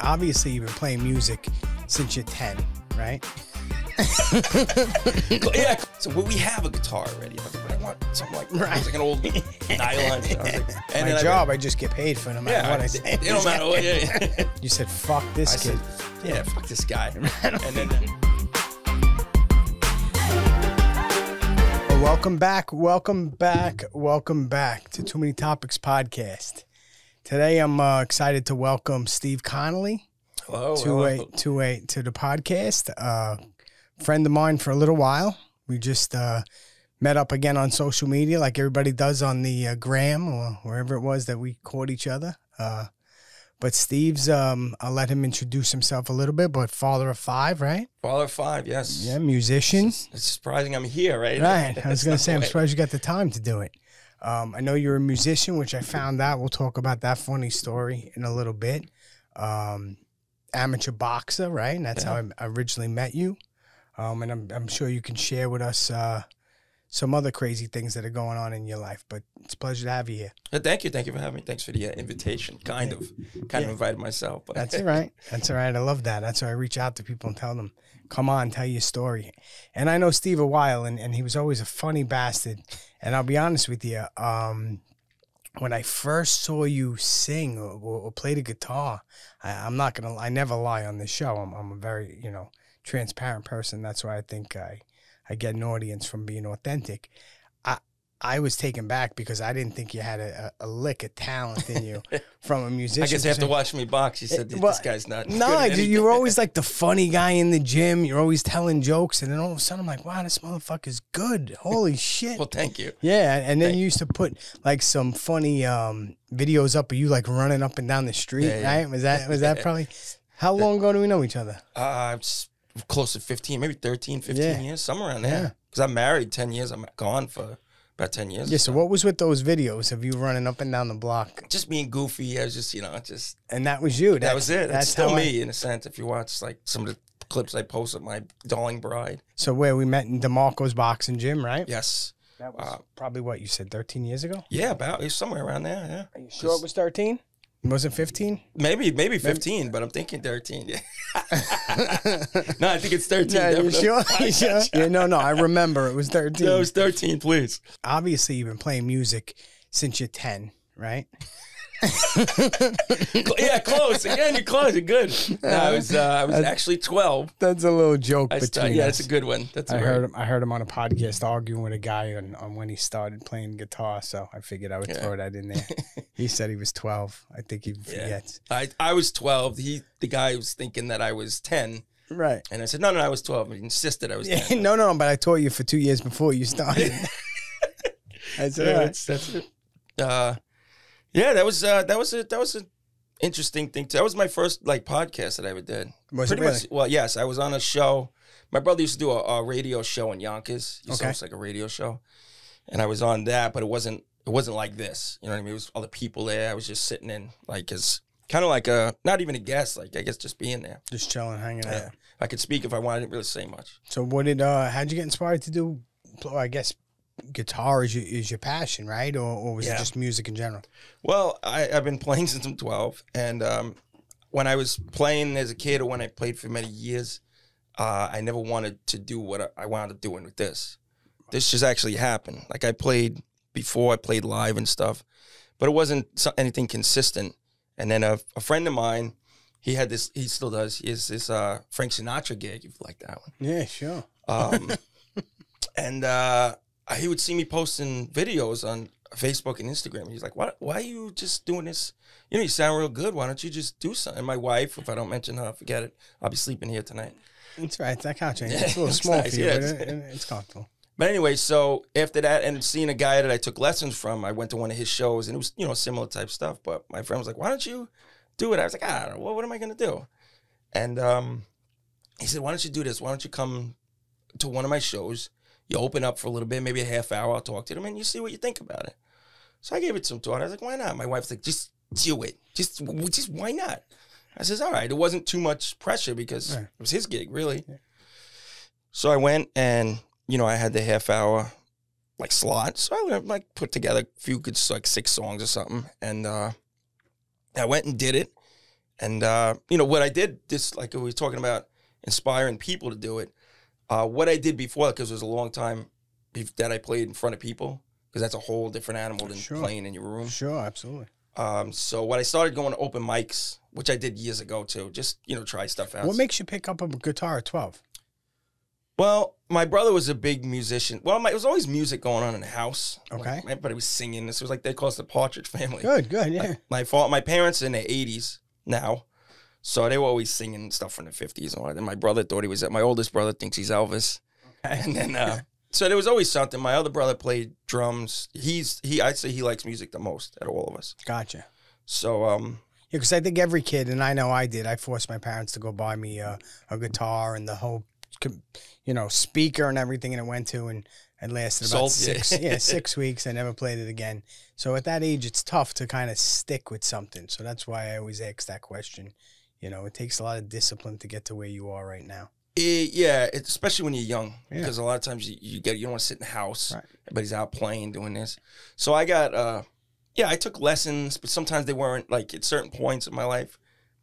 obviously you've been playing music since you're 10, right? Yeah. So we have a guitar already. But I want something like that. It's like an old nylon. And My job, I just get paid for no matter what I say. It don't matter what. Yeah. You said, fuck this kid. Yeah, fuck this guy. And then. Welcome back to Too Many Topics podcast. Today I'm excited to welcome Steve Connolly to the podcast. Friend of mine for a little while. We just met up again on social media like everybody does on the gram or wherever it was that we caught each other. But Steve's, I'll let him introduce himself a little bit, but father of 5, right? Father of 5, yes. Yeah, musician. It's surprising I'm here, right? Right. I was going to say, I'm surprised you got the time to do it. I know you're a musician, which I found out. We'll talk about that funny story in a little bit. Amateur boxer, right? And that's how I originally met you. And I'm sure you can share with us some other crazy things that are going on in your life. But it's a pleasure to have you here. Thank you for having me. Thanks for the invitation. Kind of invited myself. But. That's all right. That's all right. I love that. That's why I reach out to people and tell them, come on, tell your story. And I know Steve a while, and he was always a funny bastard. And I'll be honest with you, when I first saw you sing or play the guitar, I never lie on this show. I'm a very, transparent person. That's why I think I get an audience from being authentic. I was taken back because I didn't think you had a lick of talent in you from a musician. I guess you have to watch me box. You said, this guy's not No, you were always like the funny guy in the gym. You're always telling jokes. And then all of a sudden, I'm like, wow, this motherfucker's good. Holy shit. Well, thank you. Yeah, and then you used to put like some funny videos up of you like running up and down the street, right? Was that probably... How long ago do we know each other? It's close to 15, maybe 13, 15 years, somewhere around there. Because I'm married 10 years. I'm gone for... about 10 years. Yeah, so what was with those videos of you running up and down the block? Just being goofy. I was just, And that was you. That was it. That's still me, in a sense, if you watch, like, some of the clips I post of my darling bride. So where we met in DeMarco's boxing gym, right? Yes. That was probably what, you said 13 years ago? Yeah, it was somewhere around there, yeah. Are you sure it was 13? Was it 15? Maybe 15, but I'm thinking 13. Yeah. No, I think it's 13. Yeah, you sure? You sure? Yeah, no, I remember it was 13. No, it was 13, please. Obviously, you've been playing music since you're 10, right? Yeah, close. Again, you're close. You're good. No, I was actually 12. That's a little joke between us. Yeah, that's a good one. I heard him on a podcast arguing with a guy on when he started playing guitar, so I figured I would throw that in there. He said he was 12. I think he forgets. I was 12. The guy was thinking that I was 10. Right. And I said, no, I was 12. He insisted I was 10. No, but I taught you for 2 years before you started. That's it. Yeah, that was an interesting thing. That was my first podcast that I ever did. Was it really? Much, well, yes, I was on a show. My brother used to do a radio show in Yonkers. He used to host like a radio show, and I was on that, but it wasn't like this. You know what I mean? It was other people there. I was just sitting in as kind of like not even a guest. I guess just being there, just chilling, hanging out. Yeah, I could speak if I wanted. I didn't really say much. So how'd you get inspired to do? I guess guitar is your passion, right? Or was it just music in general? Well, I've been playing since I'm 12. And when I was playing as a kid or when I played for many years, I never wanted to do what I wound up doing with this. This just actually happened. Like I played before, I played live and stuff, but it wasn't anything consistent. And then a friend of mine, he still does, he has this Frank Sinatra gig, if you like that one. Yeah, sure. And he would see me posting videos on Facebook and Instagram. He's like, why are you just doing this? You sound real good. Why don't you just do something? And my wife, if I don't mention her, forget it. I'll be sleeping here tonight. That's right. That couch ain't. It's a little small for you, but it's comfortable. But anyway, so after that and seeing a guy that I took lessons from, I went to one of his shows and it was, similar type stuff. But my friend was like, why don't you do it? I was like, I don't know. What am I going to do? And he said, why don't you do this? Why don't you come to one of my shows? You open up for a little bit, maybe a half hour. I'll talk to them, and you see what you think about it. So I gave it some thought. I was like, why not? My wife's like, just do it. Just why not? I says, all right. It wasn't too much pressure because it was his gig, really. Yeah. So I went, and I had the half hour slot. So I put together a few good 6 songs or something, and I went and did it. And, you know, what I did, this, like we were talking about inspiring people to do it, what I did before, because it was a long time that I played in front of people, because that's a whole different animal than playing in your room. Sure, absolutely. So when I started going to open mics, which I did years ago too, just, you know, try stuff out. What makes you pick up a guitar at 12? Well, my brother was a big musician. Well, it was always music going on in the house. Okay. Everybody was singing. This was like, they call us the Partridge Family. Good, yeah. My parents are in their 80s now, so they were always singing stuff from the 50s and all that. And my brother thought he was, my oldest brother thinks he's Elvis. Okay. And then, so there was always something. My other brother played drums. I'd say he likes music the most out of all of us. Gotcha. So, yeah, because I think every kid, and I know I did, I forced my parents to go buy me a guitar and the whole, you know, speaker and everything, and it went to, and it lasted about 6 weeks. I never played it again. So at that age, it's tough to kind of stick with something. So that's why I always ask that question. You know, it takes a lot of discipline to get to where you are right now. Yeah, especially when you're young, because a lot of times you don't want to sit in the house. Right. Everybody's out playing, doing this. So I got, I took lessons, but sometimes they weren't, like, at certain points in my life,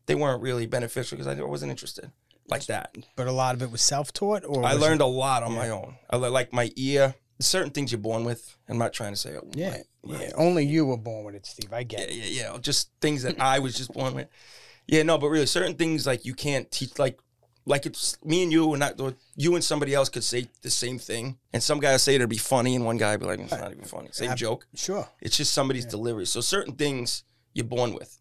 they weren't really beneficial because I wasn't interested like that. But a lot of it was self-taught? Or I learned a lot on my own. I like my ear, certain things you're born with. I'm not trying to say, only you were born with it, Steve. I get it. Yeah. Just things that I was just born with. Yeah, no, but really, certain things, like, you can't teach, like it's me and you, and not you and somebody else could say the same thing, and some guy will say it'll be funny, and one guy will be like, it's not even funny. Same joke. Sure. It's just somebody's delivery. So certain things you're born with,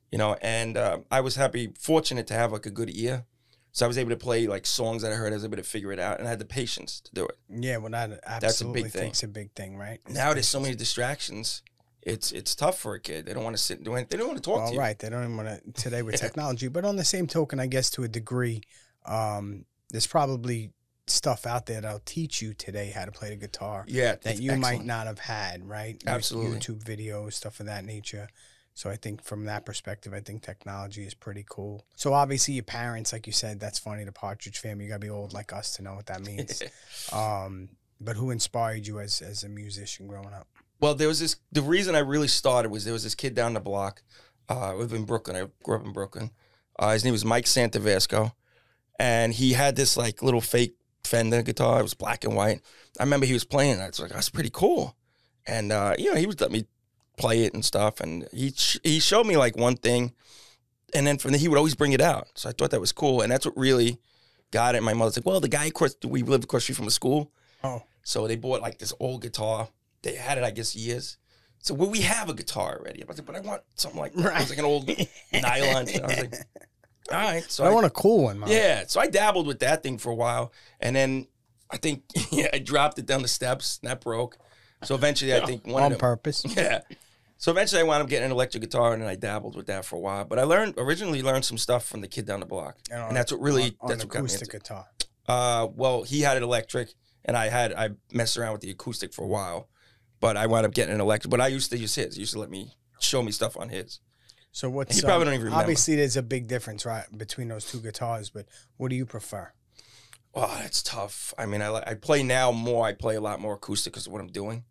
you know, and I was fortunate to have, like, a good ear. So I was able to play, like, songs that I heard. I was able to figure it out, and I had the patience to do it. Yeah, well, that absolutely that's a big thing, right? Now there's so many distractions. It's tough for a kid. They don't want to sit and do anything. They don't want to talk to you. Right. They don't even want to today with technology. But on the same token, I guess to a degree, there's probably stuff out there that'll teach you today how to play the guitar. Yeah, that you might not have had, right? Absolutely. Like YouTube videos, stuff of that nature. So I think from that perspective, I think technology is pretty cool. So obviously your parents, like you said, that's funny, the Partridge Family, you got to be old like us to know what that means. But who inspired you as a musician growing up? Well, the reason I really started was there was this kid down the block. I live in Brooklyn. I grew up in Brooklyn. His name was Mike Santavasco. And he had this, like, little fake Fender guitar. It was black and white. I remember he was playing it. I was like, that's pretty cool. And, you know, he would let me play it and stuff. And he showed me, like, one thing. And then from there, he would always bring it out. So I thought that was cool. And that's what really got it. My mother's like, well, the guy, we lived across the street from a school. Oh. So they bought, like, this old guitar. They had it, I guess, years. So, well, we have a guitar already. I was like, but I want something like that. Right. It was like an old nylon. I was like, all right. So I want a cool one, Mom. Yeah. So I dabbled with that thing for a while. And then I think, I dropped it down the steps and that broke. So eventually I think on purpose. Yeah. So eventually I wound up getting an electric guitar, and then I dabbled with that for a while. But I originally learned some stuff from the kid down the block. And that's what really, that's what got me into acoustic guitar. Well, he had an electric, and I messed around with the acoustic for a while. But I wound up getting an electric. But I used to use his. He used to let me show me stuff on his. So what's... You probably don't even remember. Obviously, there's a big difference, right, between those two guitars. But what do you prefer? Oh, it's tough. I mean, I play now more. I play a lot more acoustic because of what I'm doing.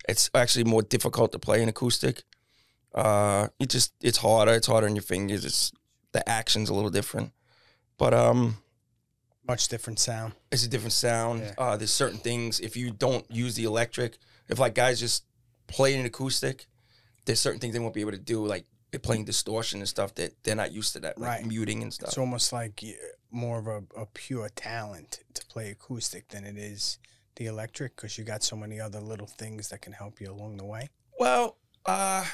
It's actually more difficult to play an acoustic. It's harder. It's harder on your fingers. The action's a little different. But much different sound. It's a different sound. Yeah. There's certain things, if you don't use the electric, if, like, guys just play an acoustic, there's certain things they won't be able to do, like playing distortion and stuff that they're not used to, that, like, right, muting and stuff. It's almost like more of a pure talent to play acoustic than it is the electric, because you got so many other little things that can help you along the way. Well, I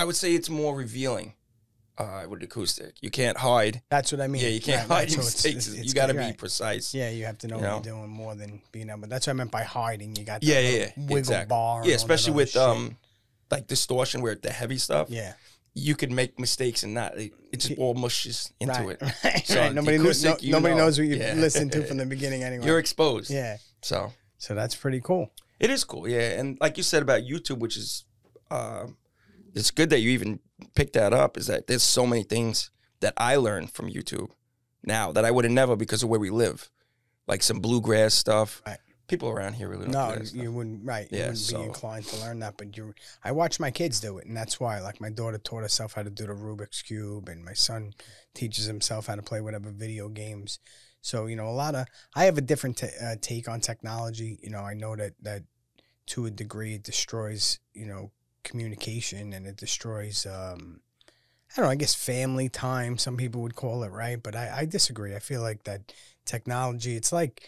would say it's more revealing with acoustic. You can't hide. That's what I mean. Yeah, you can't hide your mistakes. You got to be precise. Yeah, you have to know what you're doing more than being able. That's what I meant by hiding. You got wiggle bar. Yeah, especially with like distortion, where the heavy stuff. Yeah. You could make mistakes and not. It just all mushes into it. Right. So nobody knows what you listened to from the beginning anyway. You're exposed. Yeah. So that's pretty cool. It is cool, yeah. And like you said about YouTube, which is, it's good that you even picked that up, is that there's so many things that I learned from YouTube now that I would have never, because of where we live. Like some bluegrass stuff. Right. people around here really don't No, do that stuff. you wouldn't. Right, you Yeah, wouldn't so- be inclined to learn that. But I watch my kids do it, and that's why. Like my daughter taught herself how to do the Rubik's cube, and my son teaches himself how to play whatever video games. So I have a different take on technology. I know that to a degree it destroys communication, and it destroys I don't know, I guess family time, some people would call it, right? But I disagree. I feel like that technology, it's like,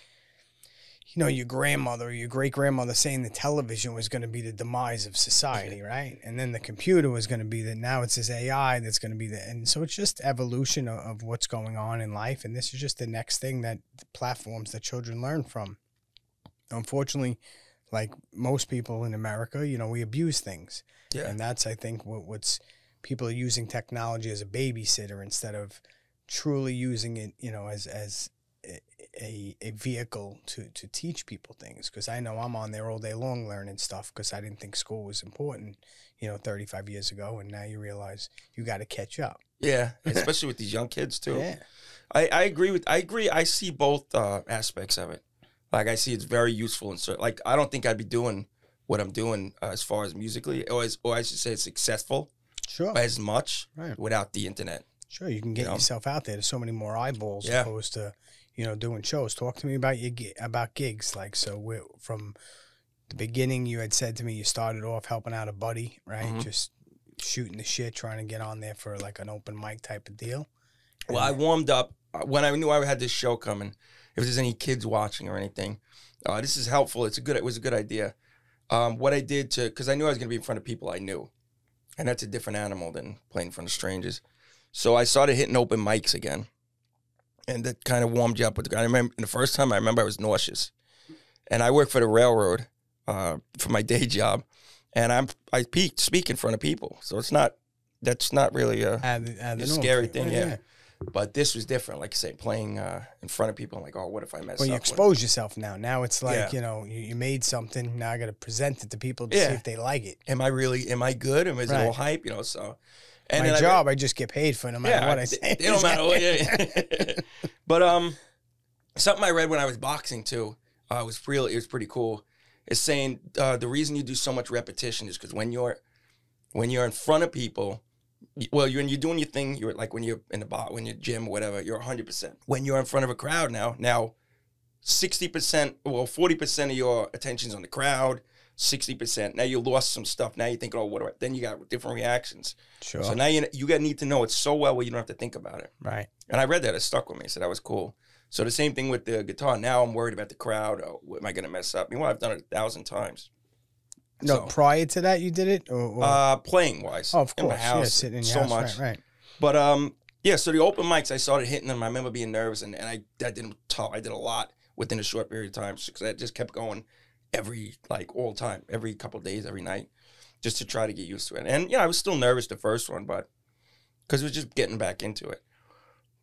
your grandmother or your great-grandmother saying the television was going to be the demise of society, right? And then the computer was going to be now it's this AI that's going to be and so it's just evolution of what's going on in life. And this is just the next thing that the platforms that children learn from. Unfortunately, like most people in America, we abuse things. Yeah. And that's, I think, what's people are using technology as a babysitter instead of truly using it, as a vehicle to teach people things. Because I know I'm on there all day long learning stuff because I didn't think school was important, 35 years ago. And now you realize you got to catch up. Yeah, especially with these young kids too. Yeah. I agree. I see both aspects of it. Like I see it's very useful and like I don't think I'd be doing what I'm doing as far as musically, or I should say successful. Sure. As much Right. without the internet. Sure, you can get yourself out there. There's so many more eyeballs opposed to, doing shows. Talk to me about about gigs. Like, so from the beginning, you had said to me you started off helping out a buddy, right? Mm-hmm. Just shooting the shit, trying to get on there for like an open mic type of deal. And well, I warmed up when I knew I had this show coming. If there's any kids watching or anything, this is helpful. It was a good idea. What I did because I knew I was going to be in front of people I knew. And that's a different animal than playing in front of strangers. So I started hitting open mics again. And that kind of warmed you up. I remember the first time I was nauseous. And I work for the railroad for my day job. And I speak in front of people. So that's not really a scary thing. Yeah. But this was different. Like I say, playing in front of people. I'm like, oh, what if I mess up? Well, you expose yourself now. Now it's like, you made something. Now I got to present it to people to see if they like it. Am I good? Is it all hype? So. And my job, I just get paid for no matter what I say. It don't matter what. Yeah. But something I read when I was boxing too, it was pretty cool. It's saying the reason you do so much repetition is because when you're in front of people. Well, when you're doing your thing, you're like when you're in the bar, when you're gym or whatever, you're 100%. When you're in front of a crowd now 60%, well, 40% of your attention's on the crowd, 60%. Now you lost some stuff. Now you think, oh, what do I? Then you got different reactions. Sure. So now you need to know it so well where you don't have to think about it. Right. And I read that. It stuck with me. So that was cool. So the same thing with the guitar. Now I'm worried about the crowd. Oh, am I going to mess up? Meanwhile, I've done it 1,000 times. No, So, prior to that, you did it? Or? Playing wise. Oh, of course. In my house. Sitting in your so house. much. Right. But so the open mics, I started hitting them. I remember being nervous, and I did a lot within a short period of time because I just kept going all the time, every couple of days, every night, just to try to get used to it. And I was still nervous the first one, but because it was just getting back into it.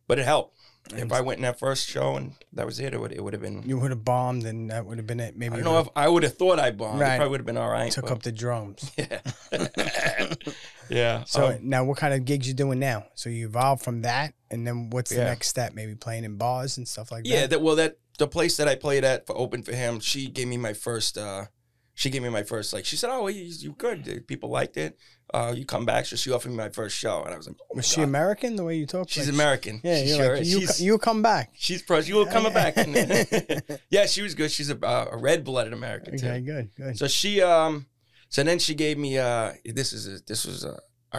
But it helped. If I went in that first show and that was it would have been. You would have bombed, and that would have been it. Maybe I don't know if I would have thought I bombed. Right. It probably would have been all right. Took up the drums. Yeah. Yeah. So now, what kind of gigs you doing now? So you evolved from that, and then what's the next step? Maybe playing in bars and stuff like that. Yeah. The place that I played at for open for him, she gave me my first. Like she said, "Oh, you good? People liked it. You come back." So she offered me my first show, and I was like, "Oh my Was she God." American? The way you talk? She's like, American. Yeah, she you're sure like, is. you come back. She's you will come back. Yeah, she was good. She's a red-blooded American too. Okay, good. So she so then she gave me I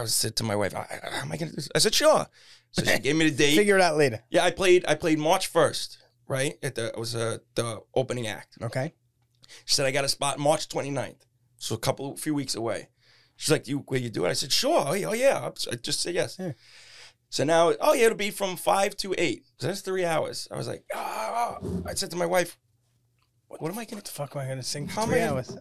said to my wife, "How am I gonna do this?" I said, "Sure." So she gave me the date. Figure it out later. Yeah, I played March 1st, right? It was the opening act. Okay. She said, "I got a spot March 29th, so a few weeks away." She's like, "Will you do it?" I said, "Sure." Oh yeah. I just said yes. Yeah. So now, it'll be from 5 to 8. So that's 3 hours. I was like, I said to my wife, "What am I gonna? What the fuck am I gonna sing for How 3 am I hours?"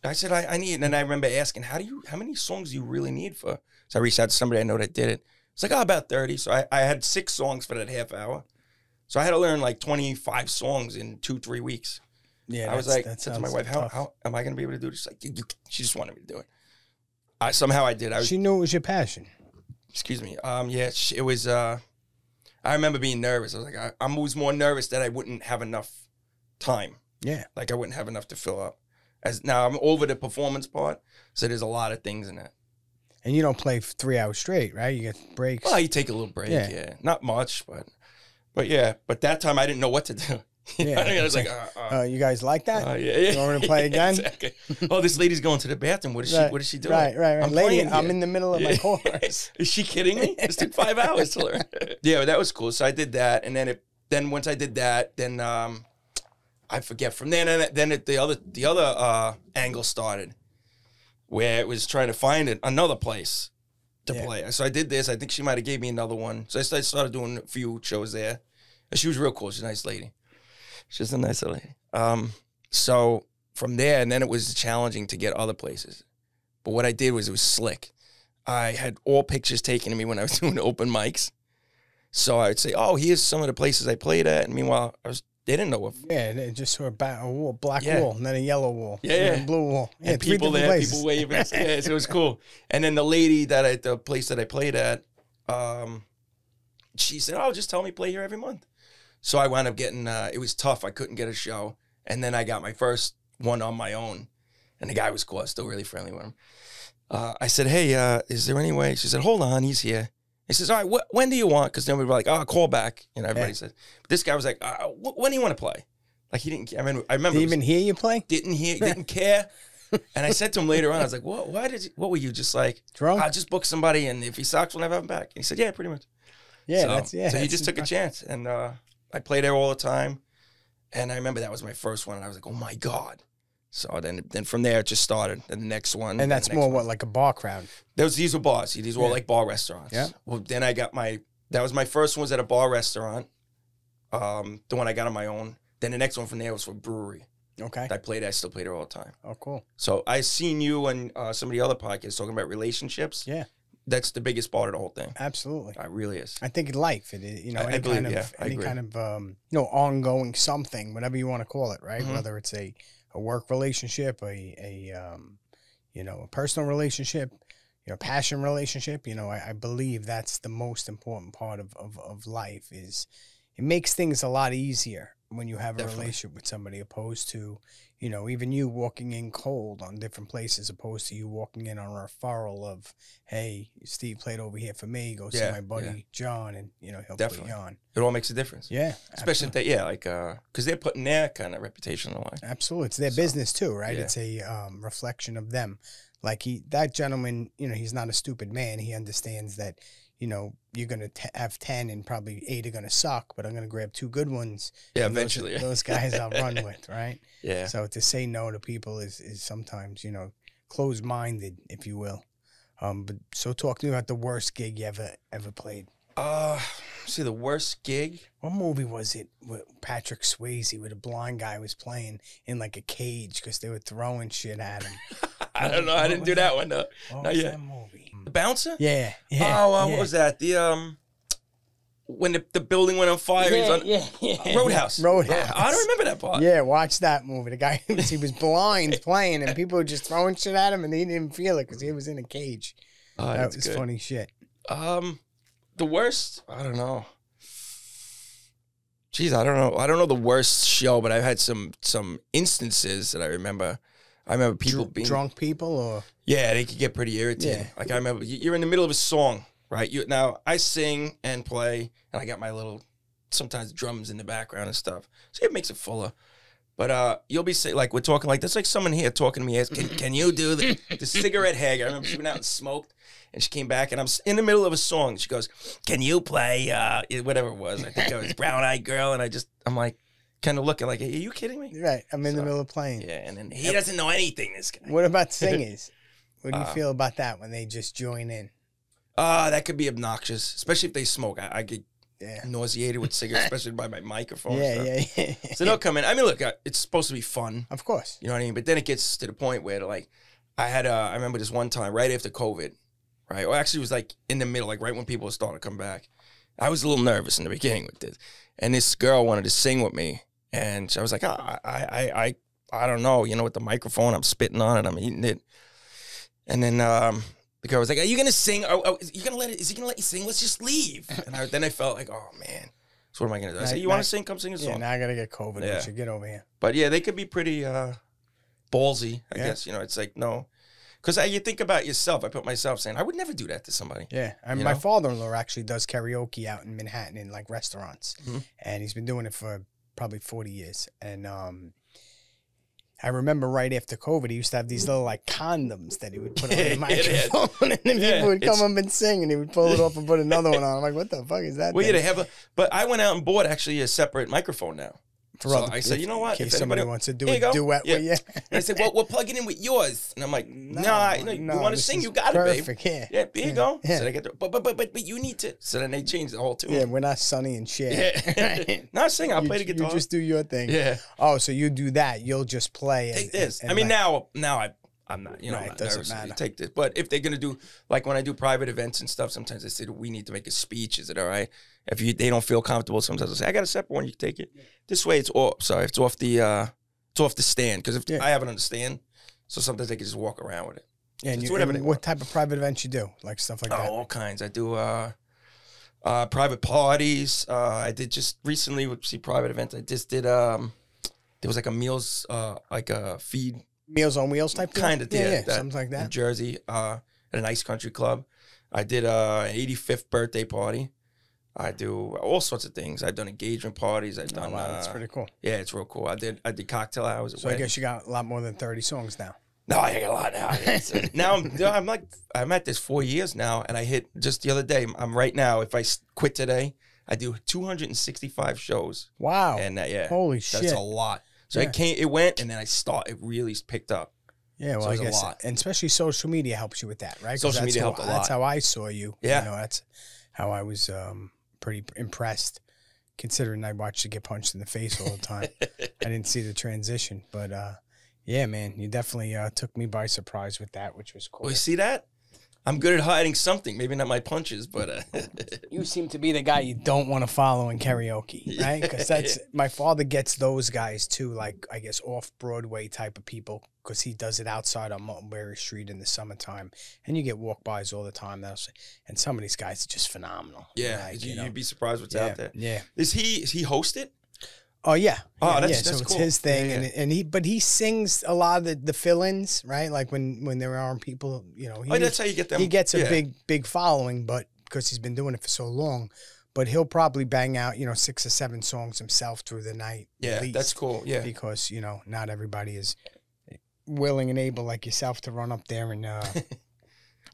I said, I need, and then I remember asking, how many songs do you really need for? So I reached out to somebody I know that did it. It's like, about 30. So I had 6 songs for that half hour. So I had to learn like 25 songs in 2-3 weeks. Yeah, I was like, said to my wife, how am I going to be able to do this? She's like, she just wanted me to do it. Somehow I did. She knew it was your passion. Excuse me. Yeah, it was, I remember being nervous. I was like, I was more nervous that I wouldn't have enough time. Yeah. Like I wouldn't have enough to fill up. As now I'm over the performance part, so there's a lot of things in it. And you don't play 3 hours straight, right? You get breaks. Well, you take a little break, yeah. Not much, but yeah. But that time I didn't know what to do. You know what I mean? I was like, you guys like that? yeah. You want me to play again? Exactly. Oh, this lady's going to the bathroom. What is she doing? Right. I'm Lady, playing I'm here. in the middle of my chorus. Is she kidding me? This took 5 hours to learn. Yeah, that was cool. So I did that, and then once I did that, then I forget from there. Then the other angle started, where it was trying to find another place to play. So I did this. I think she might have gave me another one. So I started doing a few shows there. And she was real cool. She's a nice lady. She's a nice lady. So from there, and then it was challenging to get other places. But what I did was it was slick. I had all pictures taken of me when I was doing open mics. So I would say, oh, here's some of the places I played at. And meanwhile, they didn't know what. Yeah, they just saw a wall, black wall, and then a yellow wall. Yeah. And a blue wall. Yeah, and people there, places. people waving. Yeah, so it was cool. And then the lady the place that I played at, she said, oh, just tell me play here every month. So I wound up getting, it was tough. I couldn't get a show. And then I got my first one on my own. And the guy was cool. I was still really friendly with him. I said, hey, is there any way? She said, hold on, he's here. He says, all right, when do you want? Because then we were like, oh, call back. You know, everybody said. But this guy was like, when do you want to play? Like, he didn't care. I remember. Did he even hear you play? Didn't care. And I said to him later on, I was like, what were you just like? Drunk? I'll just book somebody, and if he sucks, we'll never have him back. And he said, yeah, pretty much. Yeah, So he just took a chance. And I played there all the time. And I remember that was my first one. And I was like, oh, my God. So then from there, it just started. And the next one. And that's more what, like a bar crowd? These were bars. These were all like bar restaurants. Yeah. Well, then I got that was my first one was at a bar restaurant. The one I got on my own. Then the next one from there was for a brewery. Okay. I still play there all the time. Oh, cool. So I seen you and some of the other podcasts talking about relationships. Yeah. That's the biggest part of the whole thing. Absolutely. It really is. I think in life, it is, I believe, any kind of ongoing something, whatever you want to call it, right? Mm-hmm. Whether it's a work relationship, a personal relationship, passion relationship, I believe that's the most important part of life is it makes things a lot easier when you have a relationship with somebody opposed to, even you walking in cold on different places opposed to you walking in on a referral of, hey, Steve played over here for me, go see my buddy John, and, he'll put you on. It all makes a difference. Yeah. Especially if because they're putting their kind of reputation on the line. Absolutely. It's their business too, right? Yeah. It's a reflection of them. Like that gentleman, he's not a stupid man. He understands that, you're going to have 10 and probably 8 are going to suck, but I'm going to grab 2 good ones. Yeah, eventually. Those guys I'll run with, right? Yeah. So to say no to people is sometimes, closed-minded, if you will. But so talk to me about the worst gig you ever played. See, the worst gig? What movie was it with Patrick Swayze where the blind guy was playing in like a cage because they were throwing shit at him? I don't know. I didn't do that one, though. What was that movie? The Bouncer? Yeah. What was that? When the building went on fire? Roadhouse. Roadhouse. I don't remember that part. Yeah, watch that movie. The guy, he was blind playing and people were just throwing shit at him and he didn't even feel it because he was in a cage. That was good. Funny shit. The worst? I don't know. Jeez, I don't know. I don't know the worst show, but I've had some instances that I remember. I remember people being drunk people, or they could get pretty irritating. Yeah. Like I remember, you're in the middle of a song, right? Now I sing and play, and I got my little sometimes drums in the background and stuff, so it makes it fuller. But you'll be like we're talking like there's like someone here talking to me. Can you do the cigarette hag? I remember she went out and smoked. And she came back, and I'm in the middle of a song. She goes, can you play whatever it was? I think it was Brown Eyed Girl. And I'm like, kind of looking like, are you kidding me? Right. I'm in the middle of playing. Yeah, and then he doesn't know anything, this guy. What about singers? What do you feel about that when they just join in? That could be obnoxious, especially if they smoke. I get nauseated with cigarettes, especially by my microphone. Yeah. So they'll come in. I mean, look, it's supposed to be fun. Of course. You know what I mean? But then it gets to the point where, like, I remember this one time right after COVID. Right, or actually it was like in the middle, like right when people were starting to come back. I was a little nervous in the beginning with this, and this girl wanted to sing with me, and I was like, I don't know, with the microphone, I'm spitting on it, I'm eating it, and then the girl was like, are you gonna sing? Is he gonna let you sing? Let's just leave. And then I felt like, oh man. So what am I gonna do? I say, you want to sing? Come sing a song. Yeah, now I gotta get COVID. Yeah. We should get over here. But yeah, they could be pretty ballsy, I guess. You know, it's like, no. Because you think about yourself. I put myself saying, I would never do that to somebody. Yeah. And my father-in-law actually does karaoke out in Manhattan in like restaurants. And he's been doing it for probably 40 years. And I remember right after COVID, he used to have these little like condoms that he would put on the microphone, and then people would come up and sing, and he would pull it off and put another one on. I'm like, what the fuck is that? Well, yeah, they have but I went out and bought actually a separate microphone now. So I said, you know what? If somebody wants to do a duet with you. And I said, well, we'll plug it in with yours. And I'm like, no, you want to sing, you got it, babe. Perfect, yeah. Yeah, here you go. Yeah. So they get but you need to. So then they changed the whole tune. Yeah, we're not Sonny and Cher. Yeah. Not sing, I'll play the guitar. You just do your thing. Yeah. Oh, so you do that. You'll just play. Take this. I mean, now I'm not, I'm not nervous. Matter. Take this. But if they're going to do, like when I do private events and stuff, sometimes they say, we need to make a speech. Is it all right? If they don't feel comfortable, sometimes I say, I got a separate one. You can take it. This way, it's off the stand. Because if I have it on the stand, so sometimes they can just walk around with it. Yeah, and what type of private events you do? Like stuff like that? All kinds. I do private parties. I did just recently, private events. I just did, there was like a meals, like a feed. Meals on Wheels type thing? Kind of, yeah. Something like that. In Jersey, at a nice country club. I did an 85th birthday party. I do all sorts of things. I've done engagement parties. I've done. Wow, that's pretty cool. Yeah, it's real cool. I did cocktail hours. So I guess you got a lot more than 30 songs now. No, I got a lot now. Now I'm at this 4 years now, and I hit just the other day. I'm right now. If I quit today, I do 265 shows. Wow. And holy shit, that's a lot. So it went, and then it really picked up. Yeah, well, I guess, and especially social media helps you with that, right? Social media helped a lot. That's how I saw you. Yeah. You know, that's how I was pretty impressed, considering I watched you get punched in the face all the time. I didn't see the transition, but yeah, man, you definitely took me by surprise with that, which was cool. Well, you see that? I'm good at hiding something. Maybe not my punches, but... You seem to be the guy you don't want to follow in karaoke, right? Because that's... My father gets those guys, too, like, I guess, off-Broadway type of people, because he does it outside on Mulberry Street in the summertime. And you get walk-bys all the time. And some of these guys are just phenomenal. Yeah, like, you'd be surprised what's out there. Yeah. Is he host it? Oh yeah. Oh, that's so cool. It's his thing, Yeah. but he sings a lot of the fill-ins, right? Like when there aren't people, you know. That's how you get them. He gets a big following, but because he's been doing it for so long, but he'll probably bang out 6 or 7 songs himself through the night. Yeah, that's cool. Yeah, because not everybody is willing and able like yourself to run up there and.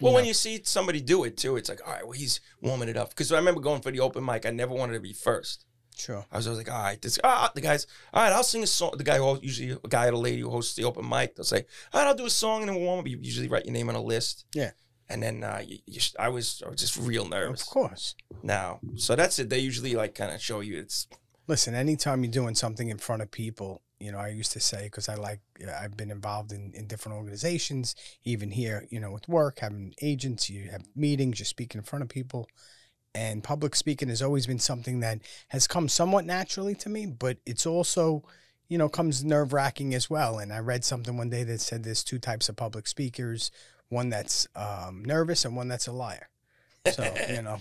Well, when you see somebody do it too, it's like, all right, well, he's warming it up. Because I remember going for the open mic, I never wanted to be first. Sure. I was always like, all right, the guys, all right, I'll sing a song. The guy usually a guy or a lady who hosts the open mic, they'll say, all right, I'll do a song and then we'll warm up. You usually write your name on a list. Yeah. And then I was just real nervous. Of course. Now, so that's it. They usually like kind of show you it's. Listen, anytime you're doing something in front of people, I used to say, because I've been involved in different organizations, even here, with work, having agents, you have meetings, you're speaking in front of people. And public speaking has always been something that has come somewhat naturally to me, but it's also, comes nerve-wracking as well. And I read something one day that said there's 2 types of public speakers, one that's nervous and one that's a liar. So,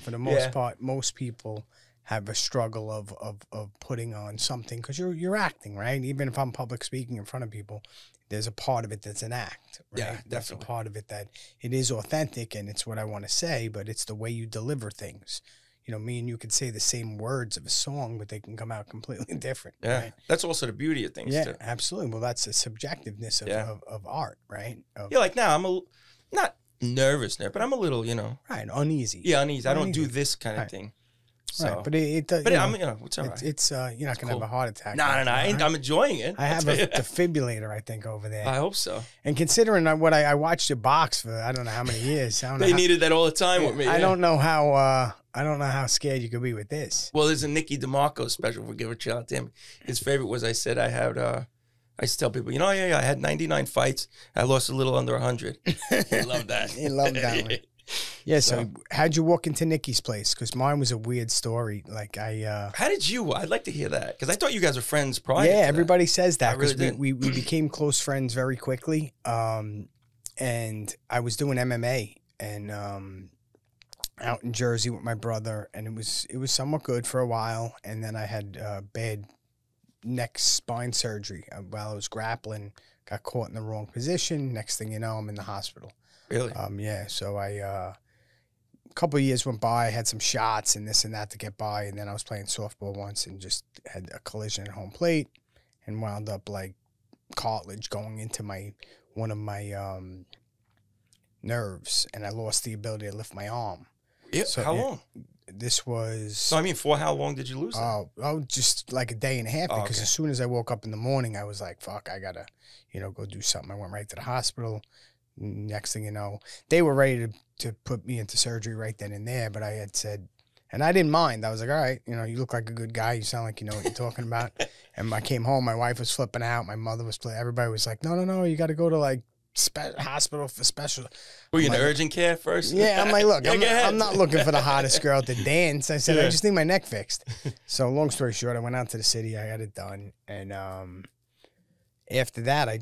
for the most part, most people have a struggle of putting on something because you're acting, right? Even if I'm public speaking in front of people, there's a part of it that's an act, right? Yeah, definitely. There's a part of it that it is authentic and it's what I want to say, but it's the way you deliver things. Me and you could say the same words of a song, but they can come out completely different. Yeah, right? That's also the beauty of things, too. Absolutely. Well, that's the subjectiveness of art, right? Like now, I'm not nervous there, but I'm a little, Right, uneasy. Yeah, uneasy. I don't do this kind of thing. So. Right, but it does. But it's all right. It's you're not gonna have a heart attack. No. I'm enjoying it. I have a defibrillator, I think, over there. I hope so. And considering what I watched you box for, I don't know how many years. They needed that all the time with me. I don't know how scared you could be with this. Well, there's a Nicky DeMarco special. We'll give a shout out to him. His favorite was I said I had. I used to tell people, I had 99 fights. I lost a little under 100. He loved that. He loved that one. Yeah, so how'd you walk into Nicky's place? Because mine was a weird story. Like how did you? I'd like to hear that because I thought you guys were friends prior. Yeah, everybody says that because really we became close friends very quickly. And I was doing MMA, and out in Jersey with my brother, and it was somewhat good for a while, and then I had bad neck spine surgery while I was grappling. Got caught in the wrong position. Next thing you know, I'm in the hospital. Really? Yeah. So a couple of years went by. I had some shots and this and that to get by, and then I was playing softball once and just had a collision at home plate and wound up like cartilage going into one of my nerves, and I lost the ability to lift my arm. Yeah. So how long? This was... So, I mean, for how long did you lose it? Just like a day and a half, because okay. as soon as I woke up in the morning, I was like, fuck, I gotta, go do something. I went right to the hospital. Next thing you know, they were ready to put me into surgery right then and there, but I had said, and I didn't mind. I was like, all right, you look like a good guy. You sound like you know what you're talking about. And I came home, my wife was flipping out. My mother was everybody was like, no, you got to go to like hospital for special. Were you in the urgent care first? Yeah, I'm like, look, I'm not looking for the hottest girl to dance. I said, I just need my neck fixed. So long story short, I went out to the city. I got it done. And after that, I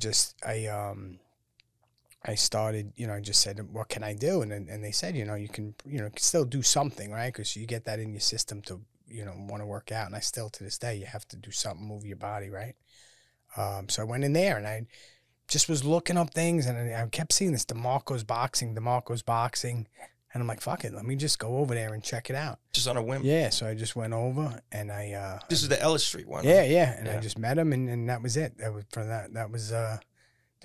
started, I just said, what can I do? And they said, you can still do something, right? Because you get that in your system to, want to work out. And I still, to this day, you have to do something, move your body, right? So I went in there and I just was looking up things, and I kept seeing this DeMarco's boxing. And I'm like, fuck it, let me just go over there and check it out. Just on a whim? Yeah, so I just went over, and I... this is the Ellis Street one, Yeah, right? yeah, and I just met him, and that was it. That was the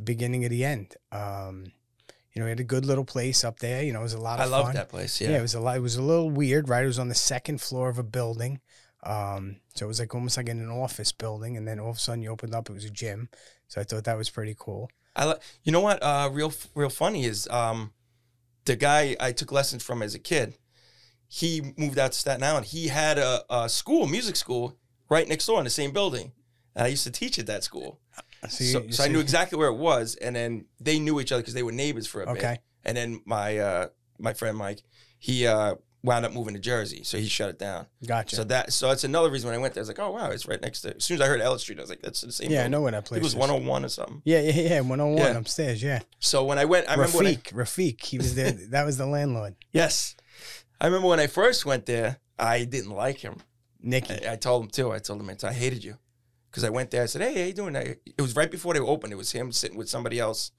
beginning of the end. We had a good little place up there. It was a lot of fun. I loved that place, yeah. Yeah, it was a little weird, right? It was on the second floor of a building. So it was like almost like in an office building, and then all of a sudden you opened up, it was a gym. So I thought that was pretty cool. You know what? Real funny is the guy I took lessons from as a kid. He moved out to Staten Island. He had a music school, right next door in the same building. And I used to teach at that school. So I knew exactly where it was, and then they knew each other because they were neighbors for a bit. Okay. And then my friend Mike, he wound up moving to Jersey, so he shut it down. Gotcha. So that's another reason when I went there, I was like, oh wow, it's right next to. As soon as I heard Ellis Street, I was like, that's the same. Yeah, building. I know where that place is. It was 101 or something. Yeah, 101 upstairs. Yeah. So when I went, I remember Rafiq, he was there. That was the landlord. Yes, I remember when I first went there, I didn't like him. Nicky. I told him too. I told him I hated you. Because I went there, I said, hey, how you doing? It was right before they opened. It was him sitting with somebody else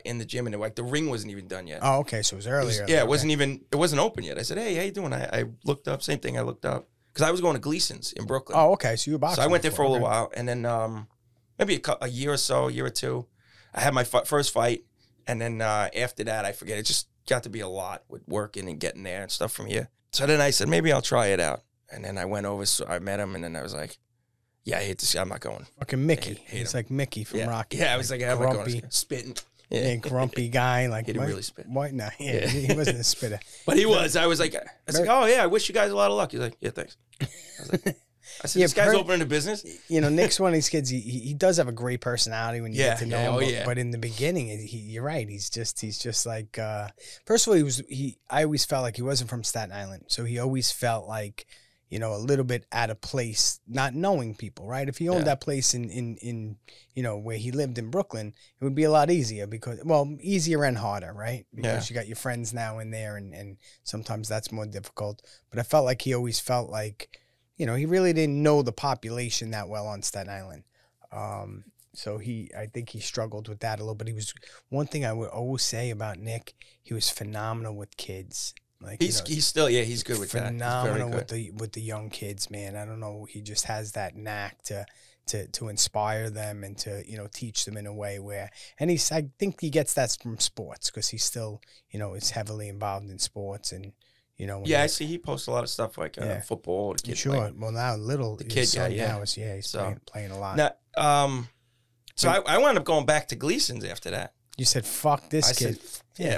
in the gym, and the ring wasn't even done yet. Oh, okay, so it was earlier. It wasn't open yet. I said, hey, how you doing? I looked up, same thing, I looked up. Because I was going to Gleason's in Brooklyn. Oh, okay, so you were boxing. So I went there for a little while, and then maybe a year or two, I had my first fight, and then after that, I forget, it just got to be a lot with working and getting there and stuff from here. So then I said, maybe I'll try it out. And then I went over, so I met him, and then I was like, yeah, I hate this guy. I'm not going. Fucking Mickey. He's like Mickey from Rocky. Yeah, I was like, I'm not going. Spitting. Yeah, grumpy guy. Like, he didn't really spit. What? No, he wasn't a spitter. But he was. I was like, oh, yeah, I wish you guys a lot of luck. He's like, yeah, thanks. I said, this guy's opening a business. Nick's one of these kids, he does have a great personality when you get to know him. But in the beginning, you're right. He's just like, first of all, I always felt like he wasn't from Staten Island. So he always felt like, a little bit out of place, not knowing people, right? If he owned that place in where he lived in Brooklyn, it would be a lot easier easier and harder, right? Because you got your friends now in there, and sometimes that's more difficult. But I felt like he always felt like, he really didn't know the population that well on Staten Island. So I think he struggled with that a little bit. One thing I would always say about Nick, he was phenomenal with kids. Like he's still he's good with that. Phenomenal with the young kids, man. I don't know, he just has that knack to inspire them and to teach them in a way where, and I think he gets that from sports because he's still is heavily involved in sports and I see he posts a lot of stuff like football. The kid sure. Well, now the kid now is he's playing a lot. Now, so I wound up going back to Gleason's after that. You said, fuck this kid.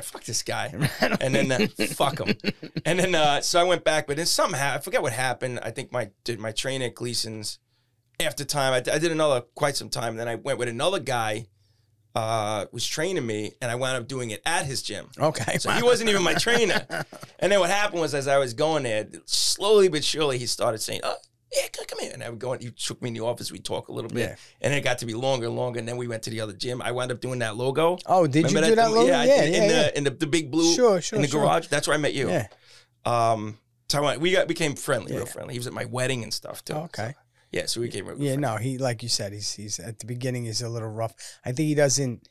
Fuck this guy. And then fuck him. And then, so I went back, but then somehow, I forget what happened. I think my trainer at Gleason's, after time, I did quite some time. And then I went with another guy, was training me, and I wound up doing it at his gym. Okay. So he wasn't even my trainer. And then what happened was, as I was going there, slowly but surely, he started saying, yeah, come here. And I would go, and he took me in the office. We'd talk a little bit. Yeah. And then it got to be longer and longer. And then we went to the other gym. I wound up doing that logo. Oh, did you do that logo? Yeah, in the big blue in the garage. That's where I met you. Yeah. So we became friendly, real friendly. He was at my wedding and stuff too. Okay. So, yeah, so we became real good Yeah, friends. no, he like you said, he's at the beginning he's a little rough. I think he doesn't,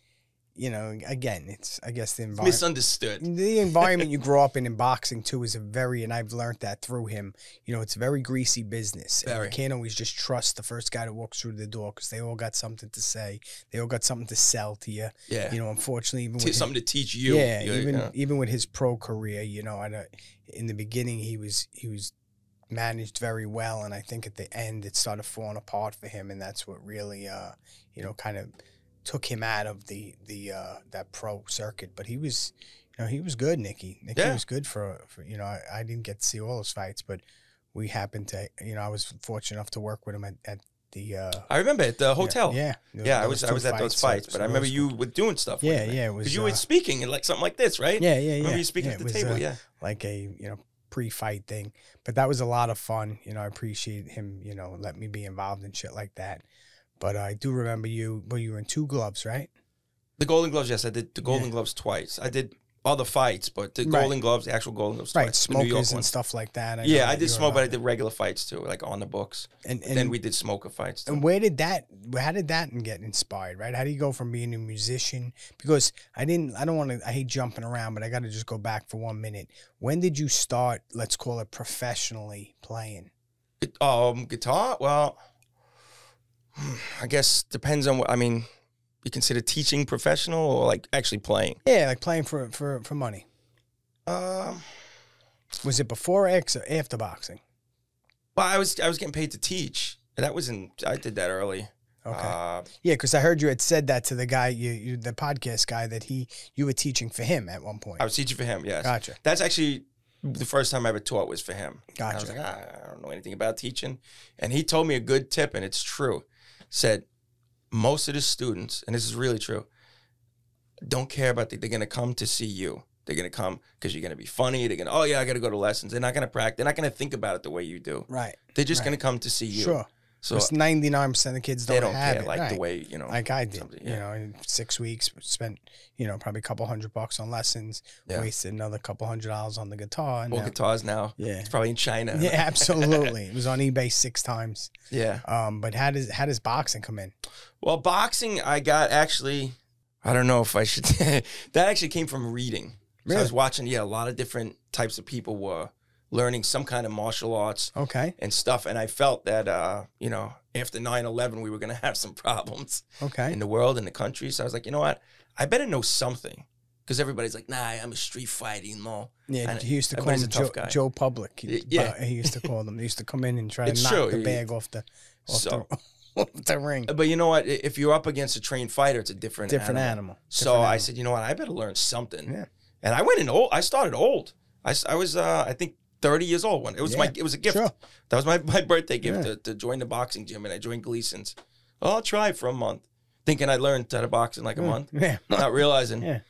again, it's I guess the environment. Misunderstood. The environment you grow up in boxing too is and I've learned that through him. It's a very greasy business. And Very. you can't always just trust the first guy that walks through the door because they all got something to say. They all got something to sell to you. Yeah. Unfortunately, even with Something to teach you. Yeah, even with his pro career, in the beginning he was managed very well, and I think at the end it started falling apart for him, and that's what really kind of took him out of the that pro circuit. But he was he was good. Nicky was good for I didn't get to see all his fights, but we happened to I was fortunate enough to work with him at the I remember at the hotel. I was at those fights, but I remember you were doing stuff with him. it was because you were speaking like something like this, right? I remember you speaking at the table. Like a pre-fight thing, but that was a lot of fun. I appreciate him let me be involved in shit like that. But I do remember you were in 2 gloves, right? The Golden Gloves, yes, I did the Golden Gloves twice. I did other fights, but the Golden Gloves, the actual Golden Gloves, right? twice, Smokers and stuff like that. I did smoke, but I did regular fights too, like on the books. And then we did smoker fights too. And how did that get inspired, right? How do you go from being a musician? Because I hate jumping around, but I got to just go back for 1 minute. When did you start, let's call it professionally playing? Guitar? Well, I guess depends on what, you consider teaching professional or like actually playing? Yeah, like playing for money. Was it before or after boxing? Well, I was getting paid to teach. I did that early. Okay. Yeah, because I heard you had said that to the guy, the podcast guy, that you were teaching for him at one point. I was teaching for him, yes. Gotcha. That's actually the first time I ever taught was for him. Gotcha. I was like, I don't know anything about teaching. And he told me a good tip, and it's true. Said, most of the students, and this is really true, don't care about they're going to come to see you. They're going to come because you're going to be funny. They're going to, I got to go to lessons. They're not going to practice. They're not going to think about it the way you do. Right. They're just going to come to see you. Sure. So 99% of the kids don't have care it. like the way, like I did, in 6 weeks, spent, probably a couple $100 on lessons, wasted another couple $100 on the guitar. Well, guitars now. Yeah. It's probably in China. Yeah, absolutely. It was on eBay 6 times. Yeah. But how does boxing come in? Well, boxing, I got actually, I don't know if I should, that actually came from reading. Really? So I was watching, a lot of different types of people were learning some kind of martial arts and stuff. And I felt that, after 9/11, we were going to have some problems in the world, in the country. So I was like, you know what? I better know something. Because everybody's like, nah, I'm a street fighter, Yeah, he used to call him Joe Public. He used to call them. They used to come in and try to knock the bag off the ring. But you know what? If you're up against a trained fighter, it's a different animal. I said, you know what? I better learn something. Yeah. And I went in old. I started old. I was, I think, 30 years old when it was it was a gift. Sure. That was my birthday gift to join the boxing gym, and I joined Gleason's. I'll try for a month, thinking I learned how to box in like a month. Yeah, not realizing. Yeah.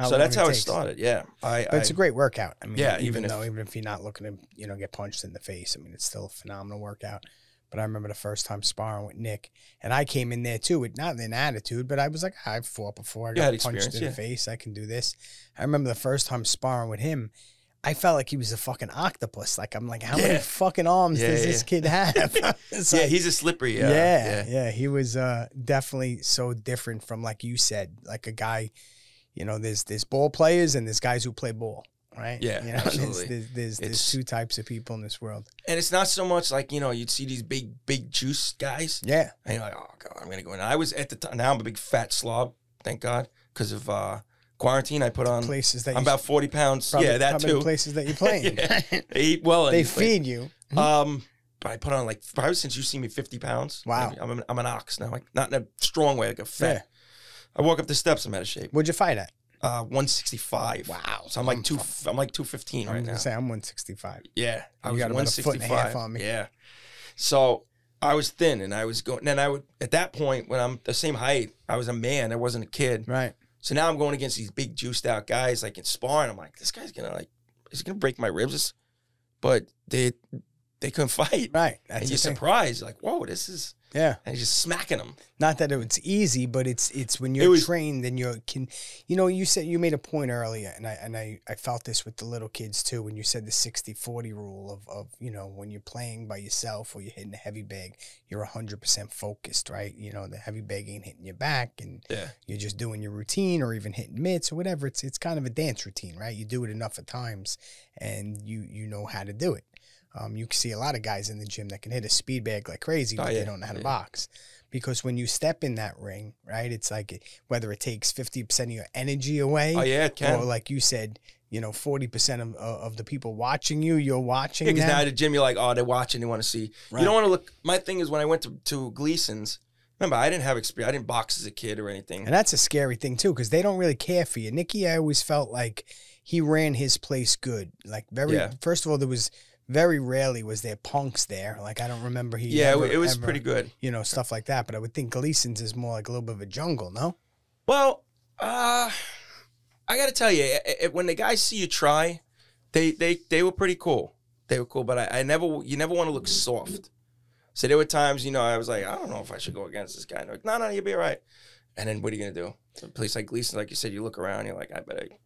So that's how it started. Yeah, but it's a great workout. Even if you're not looking to get punched in the face, it's still a phenomenal workout. But I remember the first time sparring with Nick, and I came in there too with not an attitude, but I was like, I've fought before. I got punched in the face. I can do this. I remember the first time sparring with him. I felt like he was a fucking octopus. I'm like, how many fucking arms does this kid have? He's a slippery. He was definitely so different from, like you said, like a guy, there's ball players and there's guys who play ball, right? Yeah, absolutely. There's 2 types of people in this world. And it's not so much like, you'd see these big juice guys. Yeah. And you're like, oh, God, I'm going to go in. I was at the time, now I'm a big fat slob, thank God, because of quarantine. I put on places that I'm about 40 pounds. Probably, that too. The places that you play in. They eat well. They feed you. But I put on probably since you see me 50 pounds. Wow. I'm an ox now, not in a strong way, like a fat. Yeah. I walk up the steps, I'm out of shape. What'd you fight at? 165. Wow. So I'm like 215 right now. I'm gonna say I'm 165. Yeah. I was got 165. About a foot and a half on me. Yeah. So I was thin, and I was going. Then I would at that point when I'm the same height, I was a man. I wasn't a kid. Right. So now I'm going against these big juiced out guys like in sparring. I'm like, this guy's gonna is he gonna break my ribs? But they couldn't fight. Right. And you're surprised. You're like, whoa, this is Yeah. And he's just smacking them. Not that it's easy, but it's when you're trained and you said, you made a point earlier, and I felt this with the little kids too, when you said the 60-40 rule of when you're playing by yourself or you're hitting a heavy bag, you're 100% focused, right? The heavy bag ain't hitting your back, and you're just doing your routine or even hitting mitts or whatever. It's kind of a dance routine, right? You do it enough of times, and you know how to do it. You can see a lot of guys in the gym that can hit a speed bag like crazy, but they don't know how to box. Because when you step in that ring, right, it's like whether it takes 50% of your energy away. Oh, yeah, it can. Or like you said, 40% of the people watching you're watching. Yeah, because now at the gym, you're like, oh, they're watching, they want to see. Right. You don't want to look. My thing is when I went to Gleason's, remember, I didn't have experience. I didn't box as a kid or anything. And that's a scary thing, too, because they don't really care for you. Nicky, I always felt like he ran his place good. Like, first of all, there was... very rarely was there punks there. Like, I don't remember it was pretty good. Stuff like that. But I would think Gleason's is more like a little bit of a jungle, no? Well, I got to tell you, when the guys see you try, they were pretty cool. They were cool, but you never want to look soft. So there were times, I was like, I don't know if I should go against this guy. And they're like, no, you'll be all right. And then what are you going to do? A place like Gleason, like you said, you look around, you're like,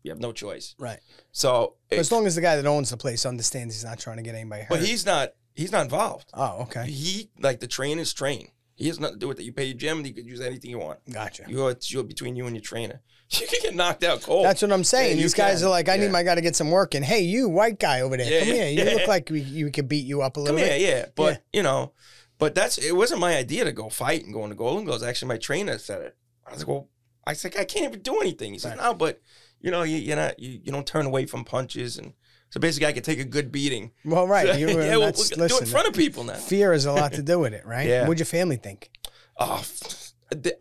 you have no choice. Right. So as long as the guy that owns the place understands he's not trying to get anybody hurt. But he's not involved. Oh, okay. The trainers train. He has nothing to do with it. You pay your gym, you could use anything you want. Gotcha. It's between you and your trainer. You can get knocked out cold. That's what I'm saying. These guys are like, I need my guy to get some work in. Hey, you, white guy over there, come here. You look like you could beat you up a little bit. Come here, But, but it wasn't my idea to go fight and go into Golden Gloves. Actually, my trainer said it. I was like, well, I can't even do anything. He said, no, but you don't turn away from punches, and so basically I could take a good beating. Well, right. So, we'll do it in front of people now. Fear has a lot to do with it, right? Yeah. What'd your family think? Oh,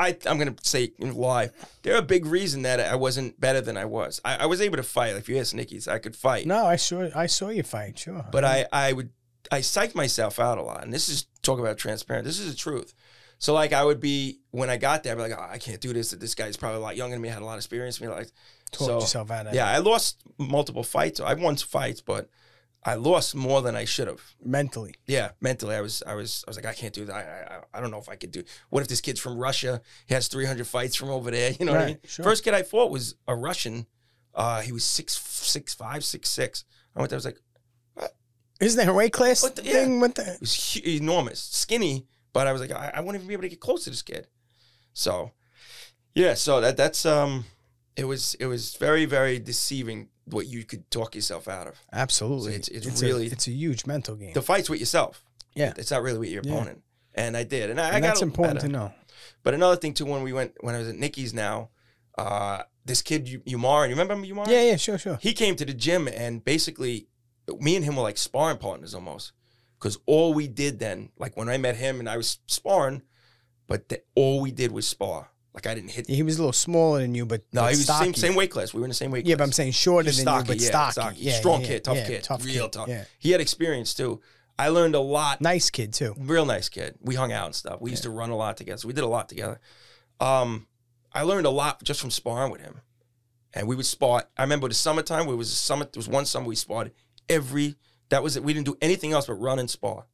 I'm gonna say lie. They're a big reason that I wasn't better than I was. I was able to fight. Like if you ask Nicky's, I could fight. No, I saw you fight, sure. But I psyched myself out a lot, and this is talk about transparent. This is the truth. So, like, I would be, when I got there, I'd be like, oh, I can't do this. This guy's probably a lot younger than me, had a lot of experience. Talked yourself out of it. Yeah, I lost multiple fights. I've won fights, but I lost more than I should have. Mentally. Yeah, mentally. I was like, I can't do that. I don't know if I could do. What if this kid's from Russia? He has 300 fights from over there. You know what I mean? Sure. First kid I fought was a Russian. He was 6'5", 6'6". I went there, I was like, what? Isn't there a weight class thing? Yeah. It was enormous. Skinny. But I was like, I wouldn't even be able to get close to this kid. So, yeah. So that's it was very, very deceiving what you could talk yourself out of. Absolutely, so it's really it's a huge mental game. The fight's with yourself. Yeah, it's not really with your opponent. And I did, and I got that's important to know. But another thing too, when I was at Nicky's now, this kid Umar, you remember Umar? Yeah, sure. He came to the gym, and basically, me and him were like sparring partners almost. Because all we did then, like when I met him and I was sparring, but all we did was spar. Like I didn't hit. He was a little smaller than you, but no, he was stocky. same weight class. We were in the same weight class. Yeah, but I'm saying shorter than you, but stocky. Yeah, strong kid, tough kid, real tough. Yeah. He had experience too. I learned a lot. Nice kid too. Real nice kid. We hung out and stuff. We used to run a lot together. So we did a lot together. I learned a lot just from sparring with him, and we would spar. I remember the summertime. There was one summer we sparred That was it. We didn't do anything else but run and spar.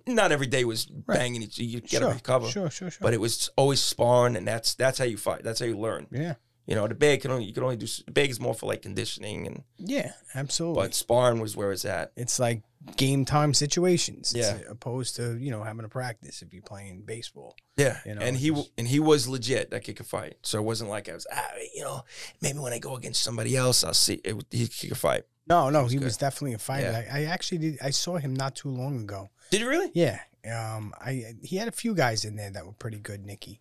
Not every day was banging each. You get a recover. Sure. But it was always sparring, and that's how you fight. That's how you learn. Yeah. The bag you can only do. The bag is more for like conditioning and. Yeah, absolutely. But sparring was where it's at. It's like game time situations. Yeah. Opposed to having a practice if you're playing baseball. Yeah. And he was legit. That kid could fight. So it wasn't like I was maybe when I go against somebody else I'll see he could fight. No, he was definitely a fighter. Yeah. I actually I saw him not too long ago. Did you really? Yeah. He had a few guys in there that were pretty good, Nicky.